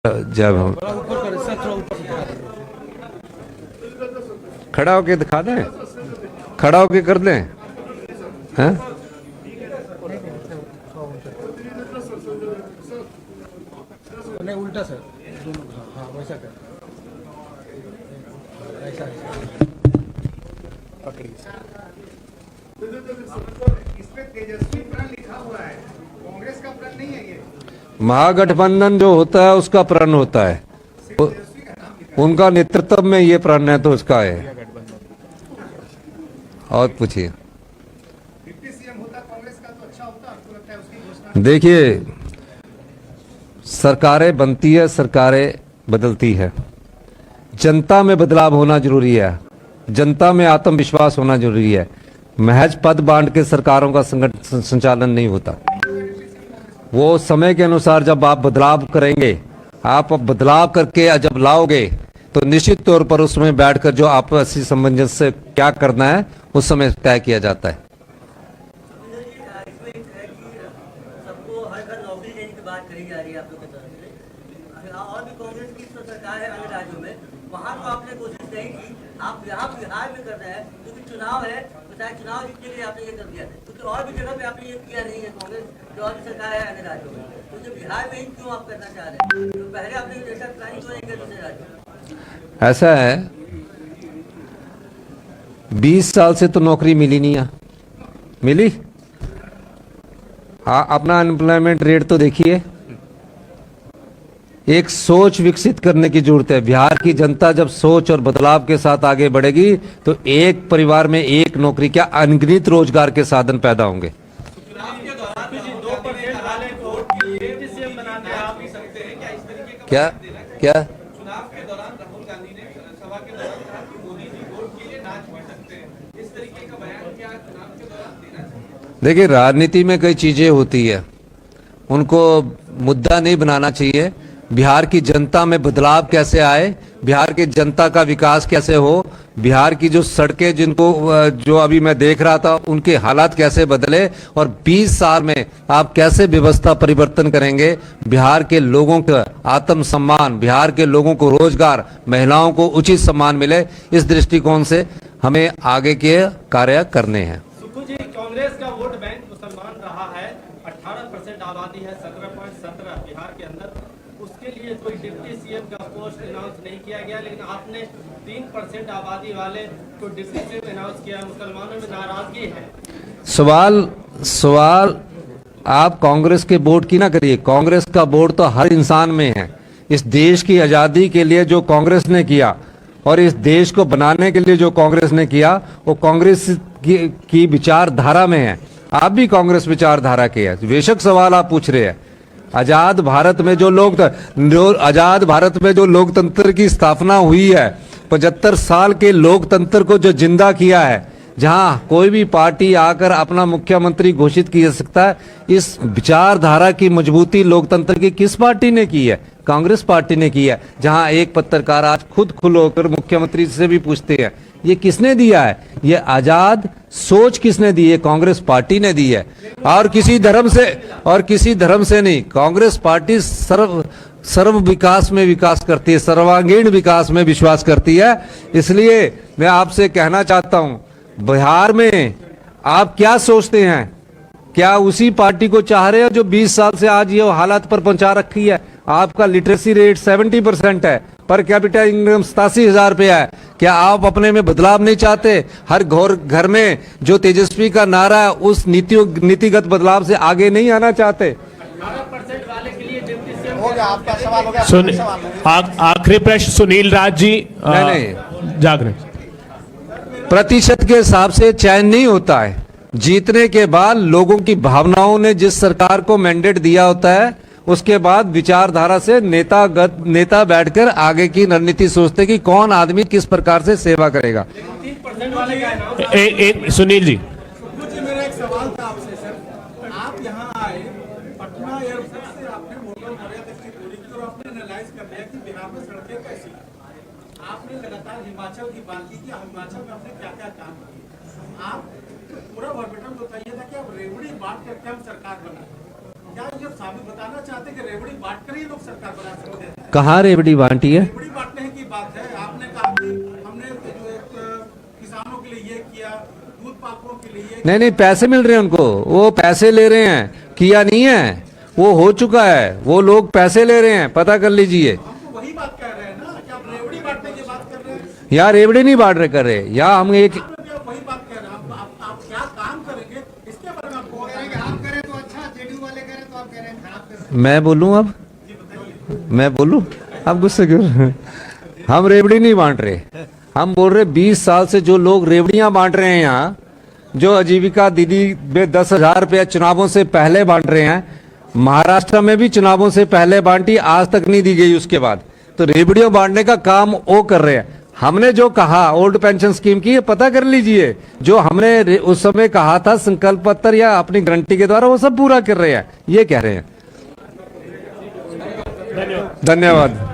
जब हम खड़ा होके दिखा दें, खड़ा होके कर दें, हैं? नहीं उल्टा सर, हाँ वैसा कर, ऐसा पकड़िए। इसमें तेजस्वी प्रण लिखा हुआ है, कांग्रेस का प्रण नहीं है ये। महागठबंधन जो होता है उसका प्रण होता है, उनका नेतृत्व में ये प्रण है तो उसका है। और पूछिए। डिप्टी सीएम होता कांग्रेस का तो अच्छा होता, आपको लगता है उसकी घोषणा? देखिए, सरकारें बनती है, सरकारें बदलती है, जनता में बदलाव होना जरूरी है, जनता में आत्मविश्वास होना जरूरी है। महज पद बांट के सरकारों का संचालन नहीं होता। वो समय के अनुसार जब आप बदलाव करेंगे, आप बदलाव करके जब लाओगे तो निश्चित तौर पर उसमें बैठकर जो आपसी सामंजस्य से क्या करना है उस समय तय किया जाता है। सबको हर घर नौकरी देने की बात करी जा रही है आप लोग की तरफ से, और भी कांग्रेस की सरकार है अन्य राज्यों में, वहाँ तो आपने कोशिश नहीं की। आप यहाँ बिहार में कर रहे हैं क्योंकि चुनाव है, तो चाहे चुनाव जीतने के लिए आपने ये कर दिया, क्योंकि और भी जगह पे आपने ये किया नहीं है। कांग्रेस जो और भी सरकार है अन्य राज्यों में, तो जो बिहार में ही क्यों आप करना चाह रहे हैं? तो पहले आपने ऐसा प्लानिंग क्यों नहीं किया दूसरे राज्यों में? ऐसा है, 20 साल से तो नौकरी मिली नहीं है, मिली? हाँ, अपना अनएम्प्लॉयमेंट रेट तो देखिए। एक सोच विकसित करने की जरूरत है। बिहार की जनता जब सोच और बदलाव के साथ आगे बढ़ेगी तो एक परिवार में एक नौकरी, क्या अनगिनत रोजगार के साधन पैदा होंगे। क्या क्या चुनाव के दौरान राहुल गांधी ने सभा के दौरान कहा कि मोदी जी वोट के लिए नाच भी सकते हैं। इस तरीके का बयान क्या चुनाव के दौरान देना चाहिए? देखिए, राजनीति में कई चीजें होती है, उनको मुद्दा नहीं बनाना चाहिए। बिहार की जनता में बदलाव कैसे आए, बिहार की जनता का विकास कैसे हो, बिहार की जो सड़कें जिनको जो अभी मैं देख रहा था उनके हालात कैसे बदले, और 20 साल में आप कैसे व्यवस्था परिवर्तन करेंगे। बिहार के लोगों का आत्मसम्मान, बिहार के लोगों को रोजगार, महिलाओं को उचित सम्मान मिले, इस दृष्टिकोण से हमें आगे के कार्य करने हैं। सुक्खू जी, कांग्रेस का वोट बैंक मुसलमान रहा है, 18% आबादी है 17.17 बिहार के अंदर। उसके लिए कोई डिप्टी सीएम का पोस्ट अनाउंस नहीं किया गया, लेकिन आपने 3% आबादी वाले को डिप्टी सीएम अनाउंस किया। मुसलमानों में नाराजगी है। सवाल आप कांग्रेस के वोट की ना करिए। कांग्रेस का वोट तो हर इंसान में है। इस देश की आजादी के लिए जो कांग्रेस ने किया और इस देश को बनाने के लिए जो कांग्रेस ने किया, वो कांग्रेस की विचारधारा में है। आप भी कांग्रेस विचारधारा के हैं। बेशक सवाल आप पूछ रहे हैं। आजाद भारत में जो लोकतंत्र की स्थापना हुई है, 75 साल के लोकतंत्र को जो जिंदा किया है, जहां कोई भी पार्टी आकर अपना मुख्यमंत्री घोषित किया जा सकता है, इस विचारधारा की मजबूती लोकतंत्र की किस पार्टी ने की है? कांग्रेस पार्टी ने की है। जहां एक पत्रकार आज खुद खुल होकर मुख्यमंत्री से भी पूछते हैं, ये किसने दिया है? ये आजाद सोच किसने दी है? कांग्रेस पार्टी ने दी है, और किसी धर्म से नहीं। कांग्रेस पार्टी सर्व विकास में विकास करती है, सर्वांगीण विकास में विश्वास करती है। इसलिए मैं आपसे कहना चाहता हूं, बिहार में आप क्या सोचते हैं? क्या उसी पार्टी को चाह रहे हो जो 20 साल से आज ये हालात पर पहुंचा रखी है? आपका लिटरेसी रेट 70% है, पर कैपिटा इनकम 87,000 रुपया है। क्या आप अपने में बदलाव नहीं चाहते? हर घर में जो तेजस्वी का नारा है, उस नीतिगत बदलाव से आगे नहीं आना चाहते? 18% वाले के लिए डिप्टी सीएम हो गया, आपका सवाल हो गया। आखिरी प्रश्न सुनील राज जी। नहीं, जागरण प्रतिशत के हिसाब से चयन नहीं होता है। जीतने के बाद लोगों की भावनाओं ने जिस सरकार को मैंडेट दिया होता है, उसके बाद विचारधारा से नेता बैठकर आगे की रणनीति सोचते कि कौन आदमी किस प्रकार से सेवा करेगा। 3% वाले का एक सुनील जी, मेरा एक सवाल था आपसे सर। आप यहाँ आए, पटना एयरपोर्ट से आपने मोटर नरेगा तक की दूरी की और आपने एनालाइज कर लिया कि बिहार में सड़कें कैसी हैं। आपने लगातार हिमाचल की बात की कि हिमाचल में आपने क्या क्या काम किए। आप पूरा वर्बेटम बताइए था कि आप रेवड़ी बात करके हम सरकार बनाए। क्या ये साबित बताना चाहते हैं कि रेवड़ी बांट कर ही लोग सरकार बना सकते हैं? कहाँ रेवड़ी बांटी है? रेवड़ी बांटने की बात है। आपने कहा कि हमने जो एक किसानों के लिए ये किया, दूध पाकों के लिए नहीं नहीं, पैसे मिल रहे हैं उनको, वो पैसे ले रहे हैं, किया नहीं है, वो हो चुका है, वो लोग पैसे ले रहे हैं, पता कर लीजिए। हम तो वही बात कह रहे हैं ना कि आप रेवड़ी बांटने की बात कर रहे हैं। यहाँ रेवड़ी नहीं बांट रहे कर रहे, यहाँ हम एक आप वही बात कह रहे हैं। आप क्या काम करेंगे इसके बारे में आपको कह रहे हैं कि आप करें तो अच्छा, जेडीयू वाले करें तो आप कह रहे हैं खराब कर रहे हैं। मैं बोलूँ अब, मैं बोलूँ, आप गुस्से क्यों? हम रेवड़ी नहीं बांट रहे, हम बोल रहे 20 साल से जो लोग रेवड़ियां बांट रहे हैं यहाँ, जो आजीविका दीदी में 10,000 रुपया चुनावों से पहले बांट रहे हैं, महाराष्ट्र में भी चुनावों से पहले बांटी, आज तक नहीं दी गई उसके बाद, तो रेवड़ियों बांटने का काम वो कर रहे हैं। हमने जो कहा ओल्ड पेंशन स्कीम की, ये पता कर लीजिए, जो हमने उस समय कहा था संकल्प पत्र या अपनी गारंटी के द्वारा, वो सब पूरा कर रहे हैं, ये कह रहे हैं। धन्यवाद।